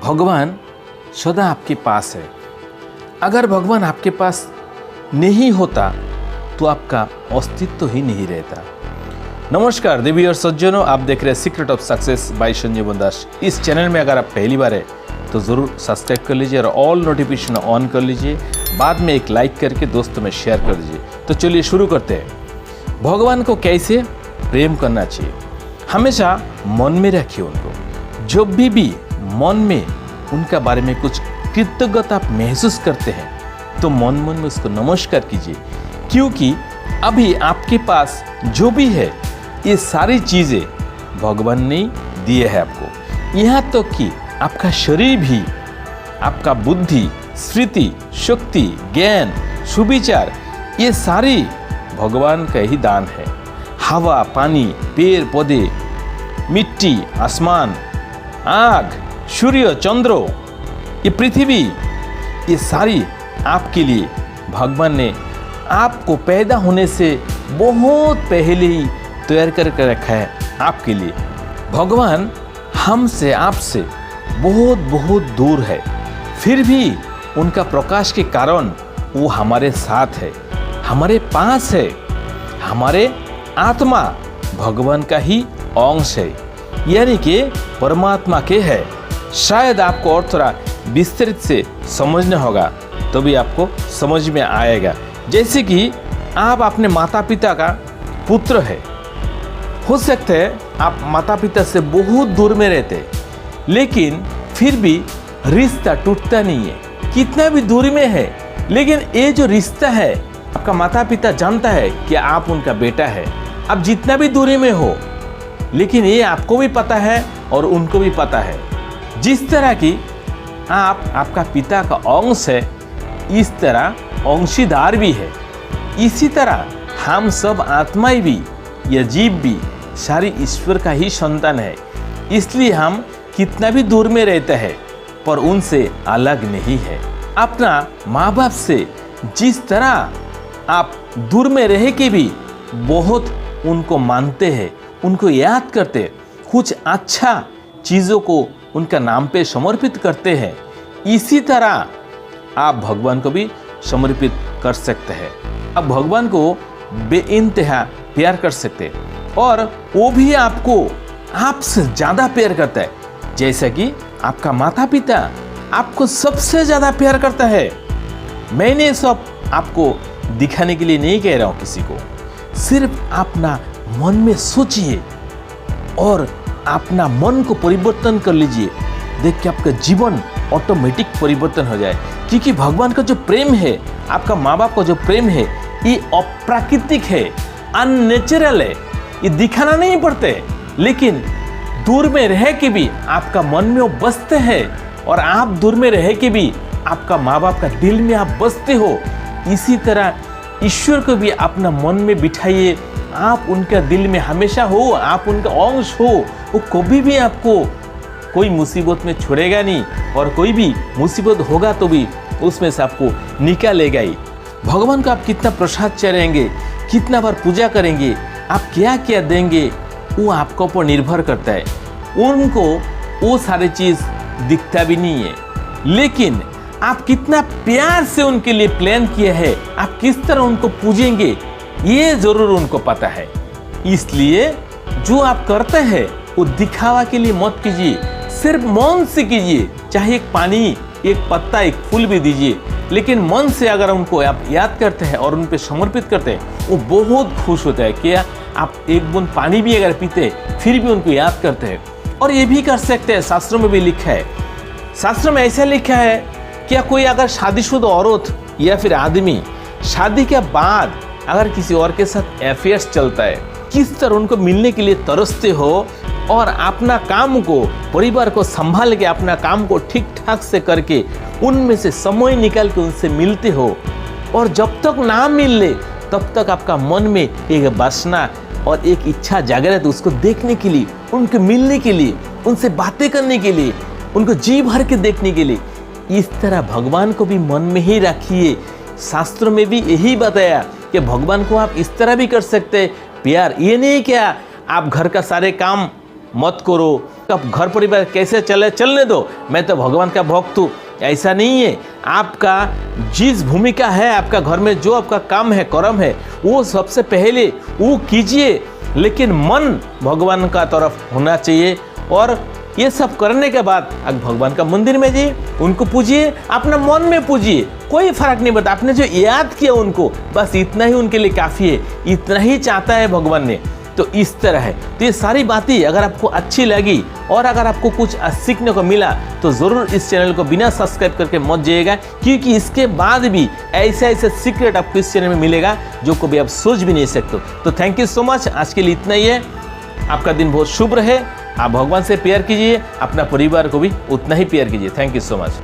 भगवान सदा आपके पास है। अगर भगवान आपके पास नहीं होता तो आपका अस्तित्व ही नहीं रहता। नमस्कार देवी और सज्जनों, आप देख रहे हैं सीक्रेट ऑफ सक्सेस बाय संजीवन दास। इस चैनल में अगर आप पहली बार है तो ज़रूर सब्सक्राइब कर लीजिए और ऑल नोटिफिकेशन ऑन कर लीजिए। बाद में एक लाइक करके दोस्तों में शेयर कर दीजिए। तो चलिए शुरू करते हैं। भगवान को कैसे प्रेम करना चाहिए, हमेशा मन में रखिए उनको। जब भी मन में उनका बारे में कुछ कृतज्ञता आप महसूस करते हैं तो मन में उसको नमस्कार कीजिए, क्योंकि अभी आपके पास जो भी है ये सारी चीज़ें भगवान ने दिए हैं आपको। यहाँ तक तो कि आपका शरीर भी, आपका बुद्धि, स्मृति, शक्ति, ज्ञान, सुविचार, ये सारी भगवान का ही दान है। हवा, पानी, पेड़ पौधे, मिट्टी, आसमान, आग, सूर्य, चंद्र, ये पृथ्वी, ये सारी आपके लिए भगवान ने आपको पैदा होने से बहुत पहले ही तैयार करके रखा है आपके लिए। भगवान हमसे, आपसे बहुत बहुत दूर है, फिर भी उनका प्रकाश के कारण वो हमारे साथ है, हमारे पास है। हमारे आत्मा भगवान का ही अंश है, यानी कि परमात्मा के है। शायद आपको और थोड़ा विस्तृत से समझना होगा तो भी आपको समझ में आएगा। जैसे कि आप अपने माता पिता का पुत्र है, हो सकता है आप माता पिता से बहुत दूर में रहते, लेकिन फिर भी रिश्ता टूटता नहीं है। कितना भी दूरी में है, लेकिन ये जो रिश्ता है, आपका माता पिता जानता है कि आप उनका बेटा है। आप जितना भी दूरी में हो, लेकिन ये आपको भी पता है और उनको भी पता है। जिस तरह की आप आपका पिता का अंश है, इस तरह अंशीदार भी है। इसी तरह हम सब आत्माएं भी या जीव भी सारी ईश्वर का ही संतान है। इसलिए हम कितना भी दूर में रहते हैं पर उनसे अलग नहीं है। अपना माँ बाप से जिस तरह आप दूर में रह के भी बहुत उनको मानते हैं, उनको याद करते, कुछ अच्छा चीज़ों को उनका नाम पे समर्पित करते हैं, इसी तरह आप भगवान को भी समर्पित कर सकते हैं। आप भगवान को बेइंतहा प्यार कर सकते हैं और वो भी आपको आपसे ज़्यादा प्यार करता है। जैसा कि आपका माता पिता आपको सबसे ज़्यादा प्यार करता है। मैंने सब आपको दिखाने के लिए नहीं कह रहा हूँ किसी को, सिर्फ अपना मन में सोचिए और अपना मन को परिवर्तन कर लीजिए। देख के आपका जीवन ऑटोमेटिक परिवर्तन हो जाए, क्योंकि भगवान का जो प्रेम है, आपका माँ बाप का जो प्रेम है, ये अप्राकृतिक है, अननेचुरल है। ये दिखाना नहीं पड़ते, लेकिन दूर में रह के भी आपका मन में वो बसते हैं और आप दूर में रह के भी आपका माँ बाप का दिल में आप बसते हो। इसी तरह ईश्वर को भी अपना मन में बिठाइए। आप उनका दिल में हमेशा हो, आप उनका अंश हो। वो कभी भी आपको कोई मुसीबत में छोड़ेगा नहीं, और कोई भी मुसीबत होगा तो भी उसमें से आपको निकालेगा ही। भगवान को आप कितना प्रसाद चढ़ाएंगे, कितना बार पूजा करेंगे, आप क्या क्या देंगे, वो आपके ऊपर निर्भर करता है। उनको वो सारी चीज़ दिखता भी नहीं है, लेकिन आप कितना प्यार से उनके लिए प्लान किया है, आप किस तरह उनको पूजेंगे, ये ज़रूर उनको पता है। इसलिए जो आप करते हैं वो दिखावा के लिए मत कीजिए, सिर्फ मन से कीजिए। चाहे एक पानी, एक पत्ता, एक फूल भी दीजिए, लेकिन मन से अगर उनको आप याद करते हैं और उन पर समर्पित करते हैं, वो बहुत खुश होता है। क्या आप एक बूंद पानी भी अगर पीते फिर भी उनको याद करते हैं। और ये भी कर सकते हैं, शास्त्रों में भी लिखा है, शास्त्रों में ऐसा लिखा है, क्या कोई अगर शादीशुदा औरत या फिर आदमी शादी के बाद अगर किसी और के साथ अफेयर्स चलता है, किस तरह उनको मिलने के लिए तरसते हो और अपना काम को, परिवार को संभाल के अपना काम को ठीक ठाक से करके उनमें से समय निकाल के उनसे मिलते हो, और जब तक ना मिल ले तब तक आपका मन में एक वासना और एक इच्छा जागृत है उसको देखने के लिए, उनके मिलने के लिए, उनसे बातें करने के लिए, उनको जी भर के देखने के लिए। इस तरह भगवान को भी मन में ही रखिए। शास्त्रों में भी यही बताया कि भगवान को आप इस तरह भी कर सकते हैं प्यार। ये नहीं क्या आप घर का सारे काम मत करो, अब घर परिवार कैसे चलने दो, मैं तो भगवान का भक्त हूँ, ऐसा नहीं है। आपका जिस भूमिका है, आपका घर में जो आपका काम है, कर्म है, वो सबसे पहले वो कीजिए, लेकिन मन भगवान का तरफ होना चाहिए। और ये सब करने के बाद आप भगवान का मंदिर में जाइए, उनको पूजिए, अपना मन में पूजिए, कोई फर्क नहीं पड़ता। आपने जो याद किया उनको, बस इतना ही उनके लिए काफ़ी है, इतना ही चाहता है भगवान ने। तो इस तरह है। तो ये सारी बातें अगर आपको अच्छी लगी और अगर आपको कुछ सीखने को मिला तो ज़रूर इस चैनल को बिना सब्सक्राइब करके मत जाइएगा, क्योंकि इसके बाद भी ऐसे ऐसे सीक्रेट आपको इस चैनल में मिलेगा जो कभी आप सोच भी नहीं सकते। तो थैंक यू सो मच, आज के लिए इतना ही है। आपका दिन बहुत शुभ रहे। आप भगवान से प्यार कीजिए, अपना परिवार को भी उतना ही प्यार कीजिए। Thank you so much.